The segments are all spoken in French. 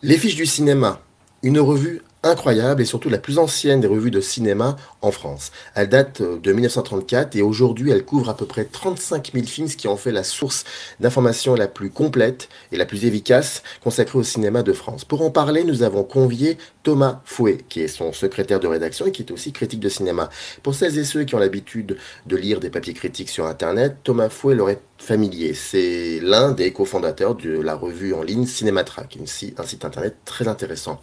Les Fiches du cinéma, une revue incroyable et surtout la plus ancienne des revues de cinéma en France. Elle date de 1934 et aujourd'hui elle couvre à peu près 35 000 films, ce qui en fait la source d'information la plus complète et la plus efficace consacrée au cinéma de France. Pour en parler, nous avons convié Thomas Fouet, qui est son secrétaire de rédaction et qui est aussi critique de cinéma. Pour celles et ceux qui ont l'habitude de lire des papiers critiques sur Internet, Thomas Fouet leur est familier. C'est l'un des cofondateurs de la revue en ligne Cinématrack, un site Internet très intéressant.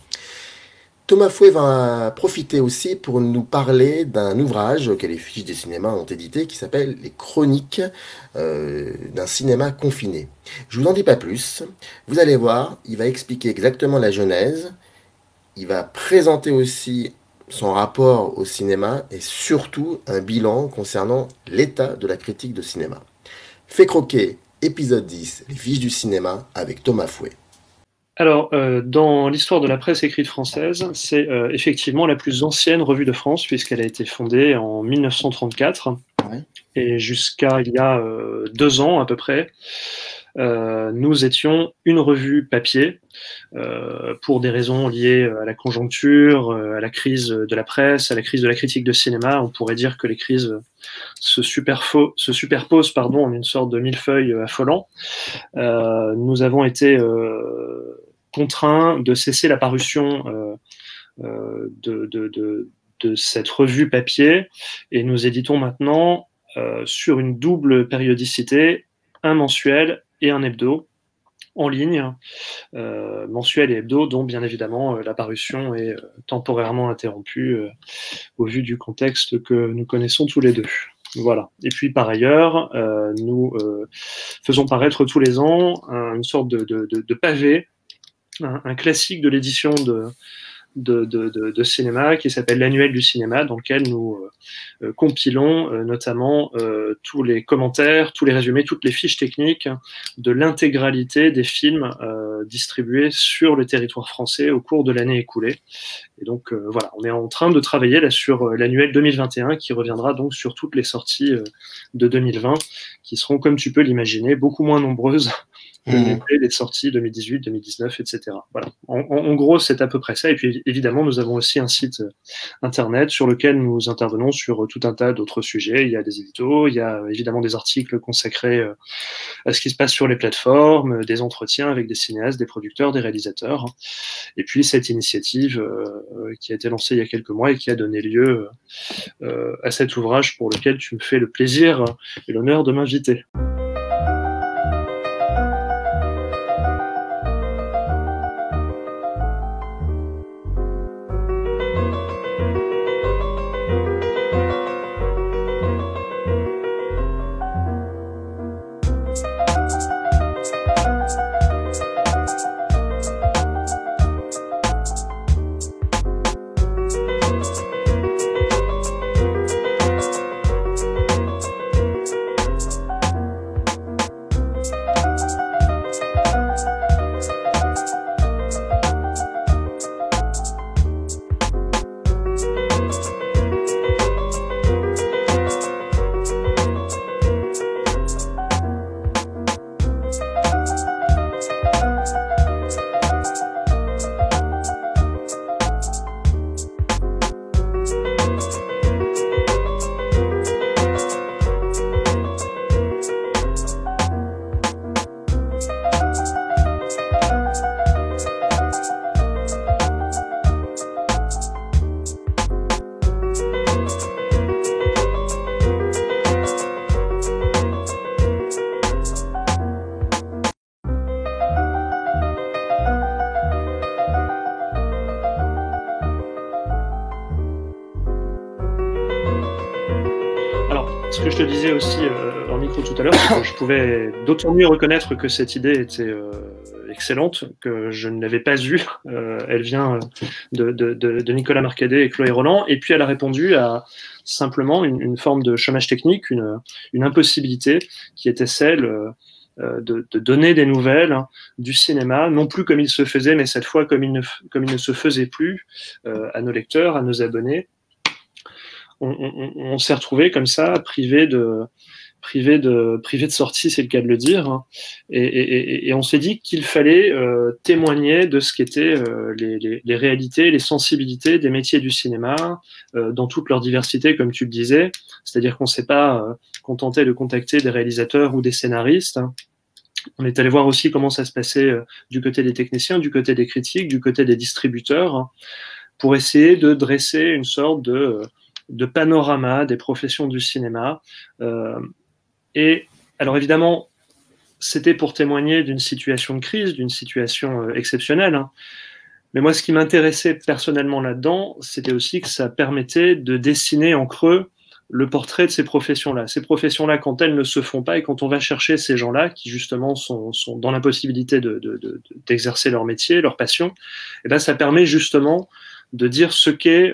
Thomas Fouet va profiter aussi pour nous parler d'un ouvrage que les Fiches des cinémas ont édité qui s'appelle Les Chroniques d'un cinéma confiné. Je vous en dis pas plus. Vous allez voir, il va expliquer exactement la genèse. Il va présenter aussi son rapport au cinéma et surtout un bilan concernant l'état de la critique de cinéma. Fait croquer, épisode 10, Les Fiches du cinéma avec Thomas Fouet. Alors, dans l'histoire de la presse écrite française, c'est effectivement la plus ancienne revue de France, puisqu'elle a été fondée en 1934. Ouais. Et jusqu'à il y a 2 ans à peu près, nous étions une revue papier, pour des raisons liées à la conjoncture, à la crise de la presse, à la crise de la critique de cinéma. On pourrait dire que les crises se superposent en une sorte de millefeuille affolant. Nous avons été contraints de cesser la parution de cette revue papier, et nous éditons maintenant sur une double périodicité, un mensuel et un hebdo en ligne, mensuel et hebdo, dont bien évidemment la parution est temporairement interrompue au vu du contexte que nous connaissons tous les deux. Voilà. Et puis par ailleurs, nous faisons paraître tous les ans une sorte de pavé, un classique de l'édition de cinéma qui s'appelle l'Annuel du cinéma, dans lequel nous compilons notamment tous les commentaires, tous les résumés, toutes les fiches techniques de l'intégralité des films distribués sur le territoire français au cours de l'année écoulée. Et donc voilà, on est en train de travailler là sur l'annuel 2021 qui reviendra donc sur toutes les sorties de 2020 qui seront, comme tu peux l'imaginer, beaucoup moins nombreuses que les sorties 2018, 2019, etc. Voilà. En gros, c'est à peu près ça. Et puis évidemment, nous avons aussi un site internet sur lequel nous intervenons sur tout un tas d'autres sujets. Il y a des éditos, il y a évidemment des articles consacrés à ce qui se passe sur les plateformes, des entretiens avec des cinéastes, des producteurs, des réalisateurs. Et puis cette initiative qui a été lancée il y a quelques mois et qui a donné lieu à cet ouvrage pour lequel tu me fais le plaisir et l'honneur de m'inviter. Ce que je te disais aussi en micro tout à l'heure, c'est que je pouvais d'autant mieux reconnaître que cette idée était excellente, que je ne l'avais pas eue. Elle vient de Nicolas Marcadet et Chloé Roland, et puis elle a répondu à simplement une forme de chômage technique, une impossibilité qui était celle de donner des nouvelles du cinéma, non plus comme il se faisait, mais cette fois comme il ne se faisait plus à nos lecteurs, à nos abonnés. On s'est retrouvé comme ça, privé privé de sortie, c'est le cas de le dire. Hein. Et on s'est dit qu'il fallait témoigner de ce qu'étaient les réalités, les sensibilités des métiers du cinéma, dans toute leur diversité, comme tu le disais. C'est-à-dire qu'on ne s'est pas contenté de contacter des réalisateurs ou des scénaristes. Hein. On est allé voir aussi comment ça se passait du côté des techniciens, du côté des critiques, du côté des distributeurs, hein, pour essayer de dresser une sorte de panorama des professions du cinéma. Et alors évidemment, c'était pour témoigner d'une situation de crise, d'une situation exceptionnelle. Hein. Mais moi, ce qui m'intéressait personnellement là-dedans, c'était aussi que ça permettait de dessiner en creux le portrait de ces professions-là. Ces professions-là, quand elles ne se font pas et quand on va chercher ces gens-là qui justement sont dans l'impossibilité d'exercer leur métier, leur passion, et ben ça permet justement de dire ce qu'est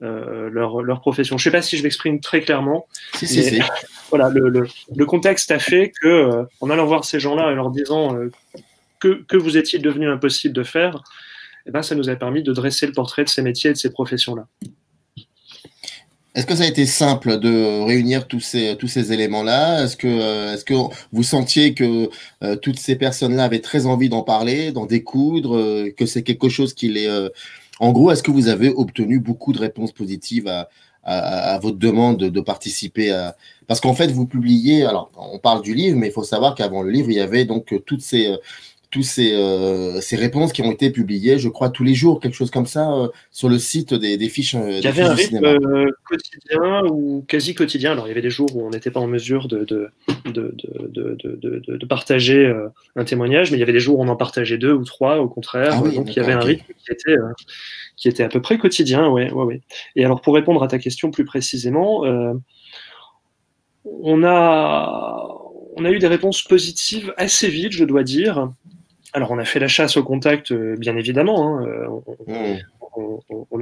leur profession. Je ne sais pas si je m'exprime très clairement. Si. Voilà, le contexte a fait que, en allant voir ces gens-là et leur disant que vous est-il devenu impossible de faire, eh ben, ça nous a permis de dresser le portrait de ces métiers et de ces professions-là. Est-ce que ça a été simple de réunir tous ces éléments-là? Est-ce que vous sentiez que toutes ces personnes-là avaient très envie d'en parler, d'en découdre, que c'est quelque chose qui les... En gros, est-ce que vous avez obtenu beaucoup de réponses positives à votre demande de participer à... Parce qu'en fait, vous publiez... Alors, on parle du livre, mais il faut savoir qu'avant le livre, il y avait donc toutes ces réponses qui ont été publiées, je crois, tous les jours, quelque chose comme ça, sur le site des fiches. Il y avait un rythme quotidien ou quasi quotidien. Alors, il y avait des jours où on n'était pas en mesure de partager un témoignage, mais il y avait des jours où on en partageait 2 ou 3, au contraire. Ah oui, donc, il y avait un rythme qui était à peu près quotidien. Ouais. Et alors, pour répondre à ta question plus précisément, on a eu des réponses positives assez vite, je dois dire. Alors, on a fait la chasse au contact, bien évidemment. Hein.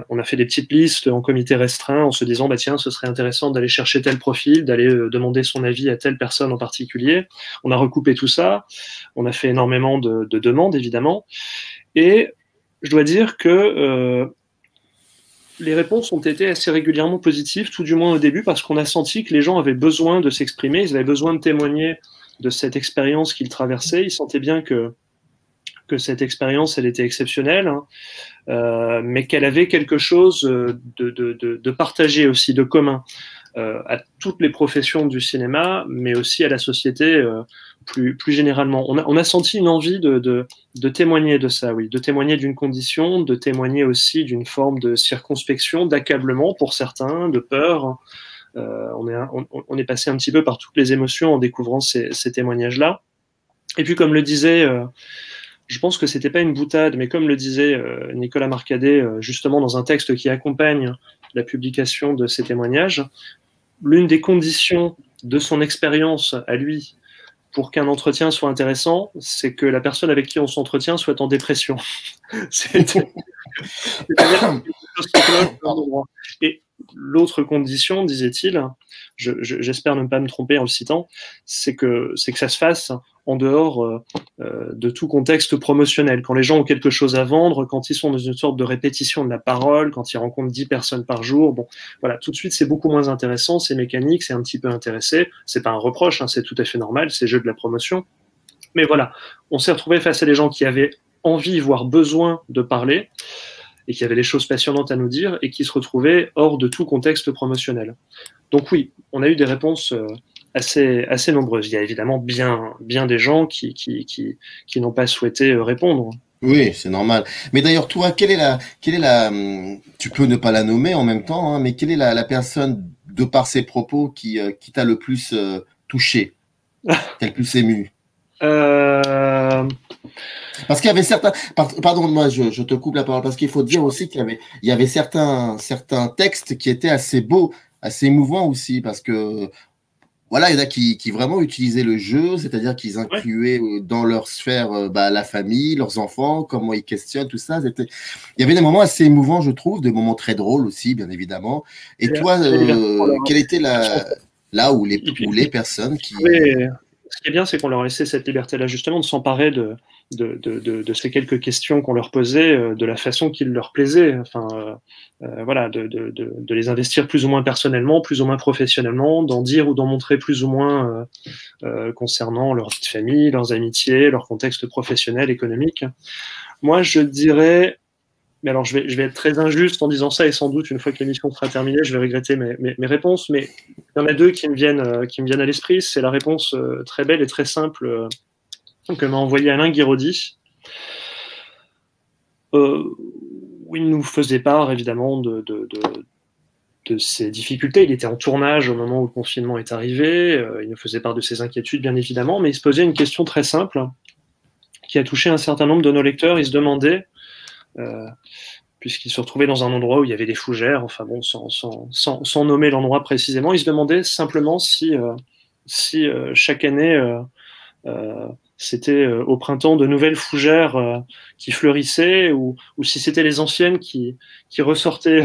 On a fait des petites listes en comité restreint en se disant, bah, tiens, ce serait intéressant d'aller chercher tel profil, d'aller demander son avis à telle personne en particulier. On a recoupé tout ça. On a fait énormément de demandes, évidemment. Et je dois dire que les réponses ont été assez régulièrement positives, tout du moins au début, parce qu'on a senti que les gens avaient besoin de s'exprimer, ils avaient besoin de témoigner de cette expérience qu'ils traversaient. Ils sentaient bien que cette expérience, elle était exceptionnelle, hein, mais qu'elle avait quelque chose de partagé aussi, de commun, à toutes les professions du cinéma, mais aussi à la société plus généralement. On a senti une envie de témoigner de ça, oui, de témoigner d'une condition, de témoigner aussi d'une forme de circonspection, d'accablement pour certains, de peur. On est passé un petit peu par toutes les émotions en découvrant ces témoignages-là. Et puis, comme le disait... je pense que c'était pas une boutade, mais comme le disait Nicolas Marcadet, justement dans un texte qui accompagne la publication de ces témoignages, l'une des conditions de son expérience à lui pour qu'un entretien soit intéressant, c'est que la personne avec qui on s'entretient soit en dépression. Et l'autre condition, disait-il, j'espère ne pas me tromper en le citant, c'est que ça se fasse en dehors de tout contexte promotionnel. Quand les gens ont quelque chose à vendre, quand ils sont dans une sorte de répétition de la parole, quand ils rencontrent 10 personnes par jour, bon, voilà, tout de suite c'est beaucoup moins intéressant, c'est mécanique, c'est un petit peu intéressé. C'est pas un reproche, hein, c'est tout à fait normal, c'est le jeu de la promotion. Mais voilà, on s'est retrouvé face à des gens qui avaient envie, voire besoin de parler, et qui avaient des choses passionnantes à nous dire, et qui se retrouvaient hors de tout contexte promotionnel. Donc oui, on a eu des réponses assez nombreuses. Il y a évidemment bien des gens qui n'ont pas souhaité répondre. Oui, c'est normal. Mais d'ailleurs, toi, quelle est la, tu peux ne pas la nommer en même temps, hein, mais quelle est la personne, de par ses propos, qui t'a le plus touché, qui t'a le plus ému? Parce qu'il y avait certains, pardon, je te coupe la parole, parce qu'il faut dire aussi qu'il y avait certains textes qui étaient assez beaux, assez émouvants aussi, parce que voilà, il y en a qui vraiment utilisaient le jeu, c'est-à-dire qu'ils incluaient dans leur sphère la famille, leurs enfants, comment ils questionnent, tout ça. Il y avait des moments assez émouvants, je trouve, des moments très drôles aussi, bien évidemment. Et toi, quelle était là où les personnes qui... ce qui est bien, c'est qu'on leur a laissé cette liberté-là, justement, de s'emparer de ces quelques questions qu'on leur posait, de la façon qu'il leur plaisait. Enfin, voilà, de les investir plus ou moins personnellement, plus ou moins professionnellement, d'en dire ou d'en montrer plus ou moins concernant leur vie de famille, leurs amitiés, leur contexte professionnel, économique. Moi, je dirais, mais alors je vais être très injuste en disant ça, et sans doute une fois que l'émission sera terminée, je vais regretter mes réponses, mais il y en a deux qui me viennent à l'esprit. C'est la réponse très belle et très simple que m'a envoyée Alain Guiraudy, où il nous faisait part évidemment de ses difficultés. Il était en tournage au moment où le confinement est arrivé, il nous faisait part de ses inquiétudes bien évidemment, mais il se posait une question très simple qui a touché un certain nombre de nos lecteurs. Il se demandait, puisqu'il se retrouvait dans un endroit où il y avait des fougères, enfin bon, sans nommer l'endroit précisément, il se demandait simplement si chaque année c'était au printemps de nouvelles fougères qui fleurissaient, ou si c'était les anciennes qui ressortaient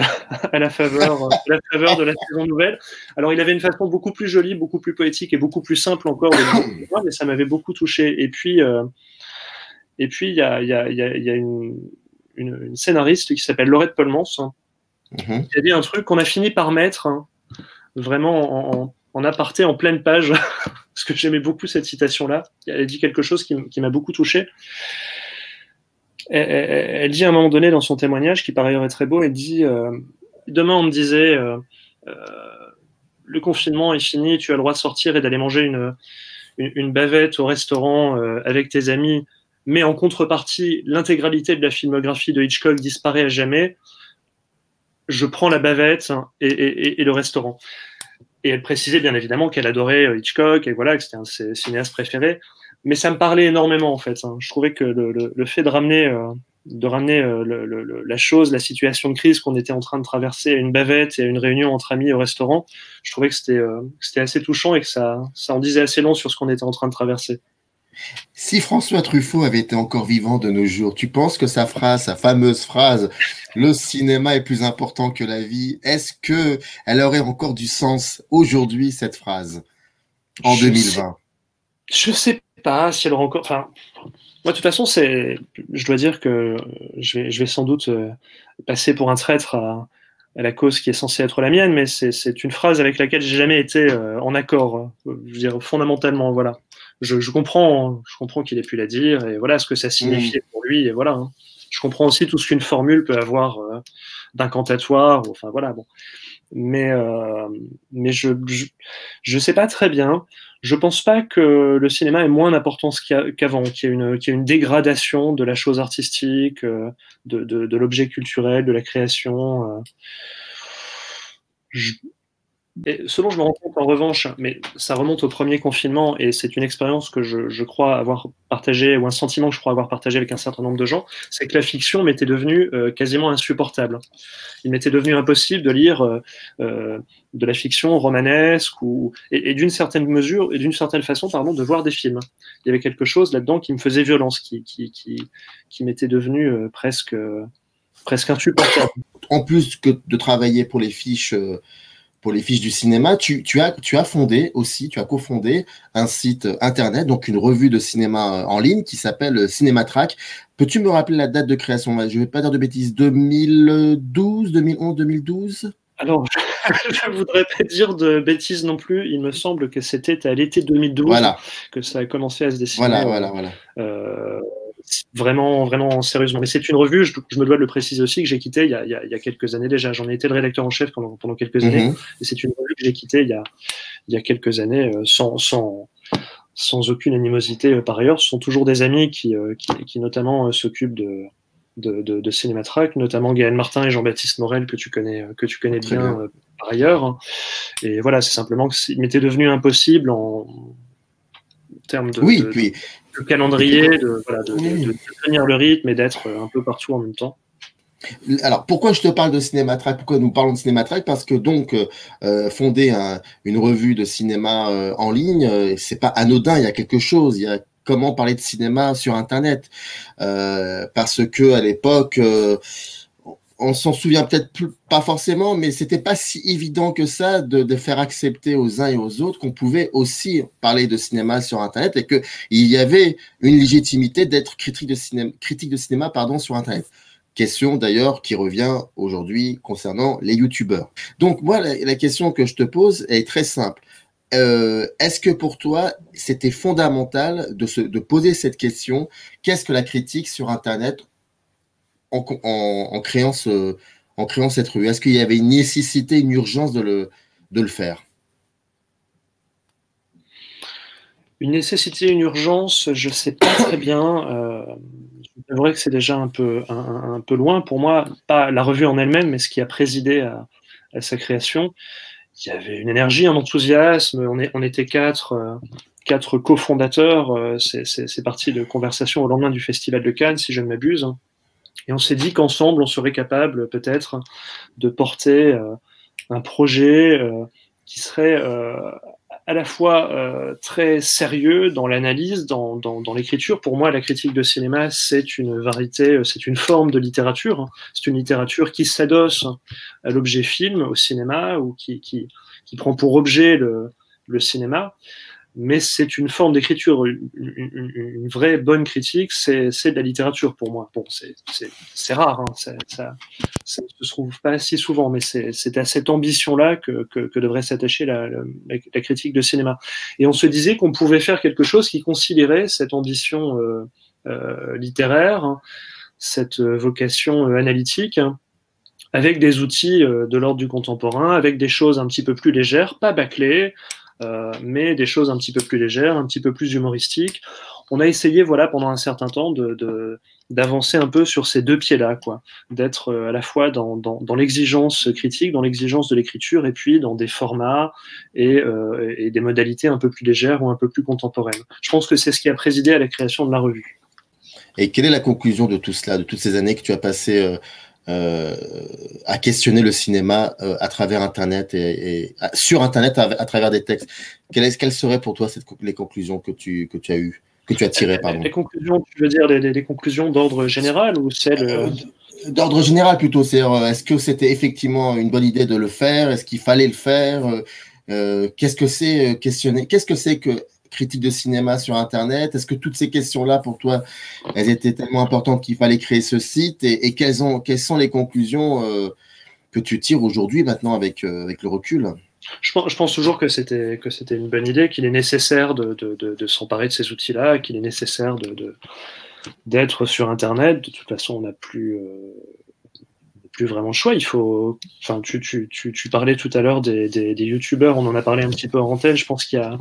à la faveur de la saison nouvelle. Alors il avait une façon beaucoup plus jolie, beaucoup plus poétique et beaucoup plus simple encore de dire, mais ça m'avait beaucoup touché. Et puis il y a une scénariste qui s'appelle Laurette Polmans, qui a dit un truc qu'on a fini par mettre vraiment en aparté, en pleine page, parce que j'aimais beaucoup cette citation-là. Elle a dit quelque chose qui m'a beaucoup touché. Elle dit à un moment donné dans son témoignage, qui par ailleurs est très beau, elle dit demain on me disait le confinement est fini, tu as le droit de sortir et d'aller manger une bavette au restaurant avec tes amis, mais en contrepartie, l'intégralité de la filmographie de Hitchcock disparaît à jamais. Je prends la bavette et le restaurant. Et elle précisait bien évidemment qu'elle adorait Hitchcock et voilà, que c'était un de ses cinéastes préférés. Mais ça me parlait énormément en fait. Je trouvais que le fait de ramener la chose, la situation de crise qu'on était en train de traverser à une bavette et à une réunion entre amis au restaurant, je trouvais que c'était assez touchant et que ça en disait assez long sur ce qu'on était en train de traverser. Si François Truffaut avait été encore vivant de nos jours, tu penses que sa fameuse phrase « Le cinéma est plus important que la vie », est-ce qu'elle aurait encore du sens aujourd'hui, cette phrase, en 2020 ? Je sais pas si elle aura encore... Enfin, moi, de toute façon, je dois dire que je vais sans doute passer pour un traître à la cause qui est censée être la mienne, mais c'est une phrase avec laquelle j'ai jamais été en accord, je veux dire, fondamentalement, voilà. Je comprends qu'il ait pu la dire et voilà ce que ça signifiait pour lui et voilà. Hein. Je comprends aussi tout ce qu'une formule peut avoir d'incantatoire. Enfin voilà bon. Mais je sais pas très bien. Je pense pas que le cinéma ait moins d'importance qu'avant, qu'il y ait une dégradation de la chose artistique, de l'objet culturel, de la création. Et ce dont je me rends compte en revanche, mais ça remonte au premier confinement et c'est une expérience que je crois avoir partagée, ou un sentiment que je crois avoir partagé avec un certain nombre de gens, c'est que la fiction m'était devenue quasiment insupportable. Il m'était devenu impossible de lire de la fiction romanesque et d'une certaine mesure et d'une certaine façon, pardon, de voir des films. Il y avait quelque chose là-dedans qui me faisait violence, qui m'était devenu presque insupportable. En plus que de travailler pour les fiches du cinéma, tu as cofondé un site internet, donc une revue de cinéma en ligne qui s'appelle Cinématrack. Peux-tu me rappeler la date de création? Je ne vais pas dire de bêtises, 2012, 2011, 2012? Alors, je ne voudrais pas dire de bêtises non plus. Il me semble que c'était à l'été 2012 que ça a commencé à se dessiner. Voilà. Vraiment sérieusement. Mais c'est une revue, je me dois de le préciser aussi, que j'ai quittée il y a quelques années déjà. J'en ai été le rédacteur en chef pendant quelques années. Et c'est une revue que j'ai quittée il y a quelques années sans aucune animosité par ailleurs. Ce sont toujours des amis qui notamment s'occupent de Cinématrack, notamment Gaël Martin et Jean-Baptiste Morel que tu connais bien par ailleurs. Et voilà, c'est simplement que il m'était devenu impossible en termes de calendrier, de tenir le rythme et d'être un peu partout en même temps. Alors, pourquoi je te parle de Cinématrack? Pourquoi nous parlons de Cinématrack? Parce que donc, fonder une revue de cinéma en ligne, c'est pas anodin, il y a quelque chose. Il y a comment parler de cinéma sur Internet. Parce que à l'époque, on s'en souvient peut-être pas forcément, mais c'était pas si évident que ça de faire accepter aux uns et aux autres qu'on pouvait aussi parler de cinéma sur Internet et qu'il y avait une légitimité d'être critique de cinéma pardon, sur Internet. Question d'ailleurs qui revient aujourd'hui concernant les youtubeurs. Donc moi, la question que je te pose est très simple. Est-ce que pour toi, c'était fondamental de poser cette question? Qu'est-ce que la critique sur Internet en créant cette rue? Est-ce qu'il y avait une nécessité, une urgence de le faire? Une nécessité, une urgence, je ne sais pas très bien. C'est vrai que c'est déjà un peu loin pour moi, pas la revue en elle-même, mais ce qui a présidé à sa création. Il y avait une énergie, un enthousiasme. On était quatre cofondateurs. C'est parti de conversation au lendemain du Festival de Cannes, si je ne m'abuse. Et on s'est dit qu'ensemble, on serait capable peut-être de porter un projet qui serait à la fois très sérieux dans l'analyse, dans l'écriture. Pour moi, la critique de cinéma, c'est une variété, c'est une forme de littérature. C'est une littérature qui s'adosse à l'objet film, au cinéma, ou qui prend pour objet le cinéma. Mais c'est une forme d'écriture. Une vraie bonne critique, c'est de la littérature pour moi. Bon, c'est rare, hein, ça ne se trouve pas si souvent, mais c'est à cette ambition-là que devrait s'attacher la critique de cinéma. Et on se disait qu'on pouvait faire quelque chose qui concilierait cette ambition littéraire, hein, cette vocation analytique, hein, avec des outils de l'ordre du contemporain, avec des choses un petit peu plus légères, pas bâclées, mais des choses un petit peu plus légères, un petit peu plus humoristiques. On a essayé, voilà, pendant un certain temps, d'avancer un peu sur ces deux pieds-là, quoi, d'être à la fois dans l'exigence critique, dans l'exigence de l'écriture, et puis dans des formats et des modalités un peu plus légères ou un peu plus contemporaines. Je pense que c'est ce qui a présidé à la création de la revue. Et quelle est la conclusion de tout cela, de toutes ces années que tu as passées à questionner le cinéma à travers Internet et sur Internet à travers des textes? Quelles seraient pour toi les conclusions que tu as eues, que tu as tirées, pardon? Les conclusions, tu veux dire les conclusions d'ordre général ou celles d'ordre général plutôt? Est-ce que c'était effectivement une bonne idée de le faire? Est-ce qu'il fallait le faire? Qu'est-ce que c'est questionner? Qu'est-ce que c'est que critique de cinéma sur Internet? Est-ce que toutes ces questions-là, pour toi, elles étaient tellement importantes qu'il fallait créer ce site? Et quelles sont les conclusions que tu tires aujourd'hui, maintenant, avec le recul? Je pense toujours que c'était une bonne idée, qu'il est nécessaire de s'emparer de ces outils-là, qu'il est nécessaire d'être sur Internet. De toute façon, on n'a plus vraiment le choix. Il faut. Enfin, tu parlais tout à l'heure des youtubeurs, on en a parlé un petit peu en antenne. Je pense qu'il y a,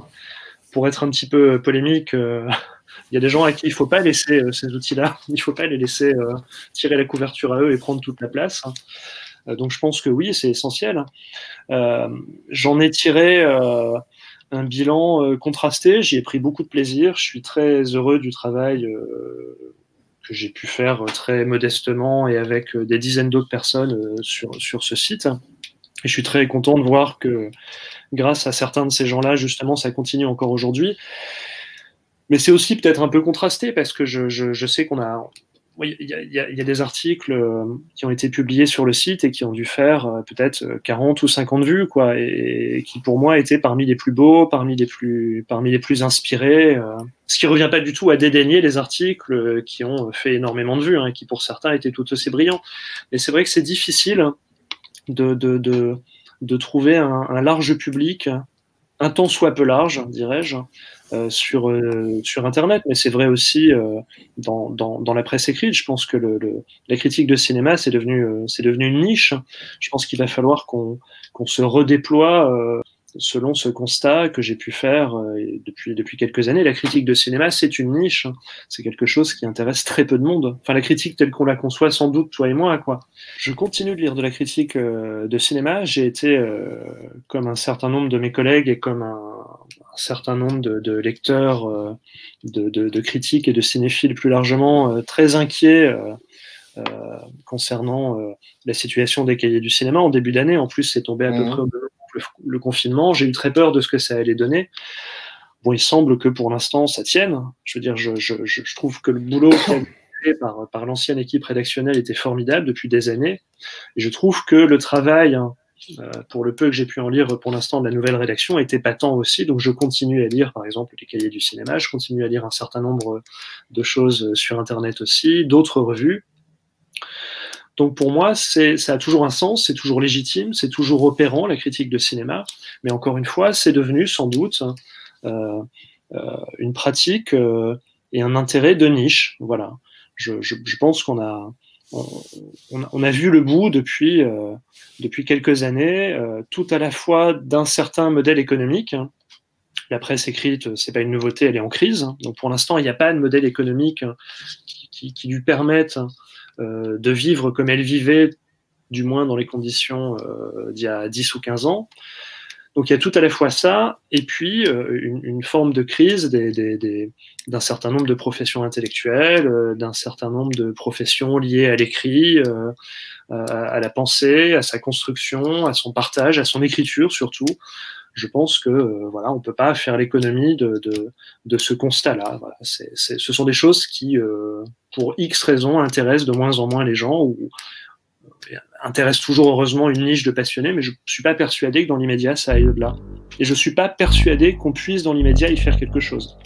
pour être un petit peu polémique, il y a des gens à qui il ne faut pas laisser ces outils-là. Il ne faut pas les laisser tirer la couverture à eux et prendre toute la place. Donc je pense que oui, c'est essentiel. J'en ai tiré un bilan contrasté. J'y ai pris beaucoup de plaisir. Je suis très heureux du travail que j'ai pu faire très modestement et avec des dizaines d'autres personnes sur ce site. Et je suis très content de voir que grâce à certains de ces gens-là, justement, ça continue encore aujourd'hui. Mais c'est aussi peut-être un peu contrasté parce que je sais qu'on a... Il y a des articles qui ont été publiés sur le site et qui ont dû faire peut-être 40 ou 50 vues, quoi, et qui pour moi étaient parmi les plus beaux, parmi les plus inspirés. Ce qui revient pas du tout à dédaigner les articles qui ont fait énormément de vues, hein, et qui pour certains étaient tout aussi brillants. Mais c'est vrai que c'est difficile de trouver un large public, un tant soit peu large, dirais-je, sur Internet, mais c'est vrai aussi dans la presse écrite. Je pense que la critique de cinéma, c'est devenu une niche. Je pense qu'il va falloir qu'on se redéploie selon ce constat que j'ai pu faire depuis quelques années. La critique de cinéma, c'est une niche. C'est quelque chose qui intéresse très peu de monde. Enfin, la critique telle qu'on la conçoit, sans doute, toi et moi, quoi. Je continue de lire de la critique de cinéma. J'ai été, comme un certain nombre de mes collègues et comme un certain nombre de lecteurs, de critiques et de cinéphiles plus largement, très inquiets concernant la situation des cahiers du cinéma en début d'année. En plus, c'est tombé à peu près le confinement. J'ai eu très peur de ce que ça allait donner. Bon, il semble que pour l'instant, ça tienne. Je veux dire, je trouve que le boulot fait par l'ancienne équipe rédactionnelle était formidable depuis des années. Et je trouve que le travail, pour le peu que j'ai pu en lire pour l'instant de la nouvelle rédaction, était patent aussi. Donc je continue à lire, par exemple, les cahiers du cinéma, je continue à lire un certain nombre de choses sur Internet aussi, d'autres revues. Donc pour moi, ça a toujours un sens, c'est toujours légitime, c'est toujours opérant, la critique de cinéma. Mais encore une fois, c'est devenu sans doute une pratique et un intérêt de niche. Voilà. Je pense qu'on a vu le bout depuis quelques années, tout à la fois d'un certain modèle économique. La presse écrite, c'est pas une nouveauté, elle est en crise. Donc pour l'instant, il n'y a pas de modèle économique qui lui permette de vivre comme elle vivait, du moins dans les conditions d'il y a 10 ou 15 ans. Donc il y a tout à la fois ça, et puis une forme de crise d'un certain nombre de professions intellectuelles, d'un certain nombre de professions liées à l'écrit, à la pensée, à sa construction, à son partage, à son écriture surtout. Je pense que voilà, on peut pas faire l'économie de ce constat-là. Voilà, ce sont des choses qui, pour X raisons, intéressent de moins en moins les gens, ou intéressent toujours heureusement une niche de passionnés, mais je suis pas persuadé que dans l'immédiat ça aille au-delà. Et je suis pas persuadé qu'on puisse dans l'immédiat y faire quelque chose.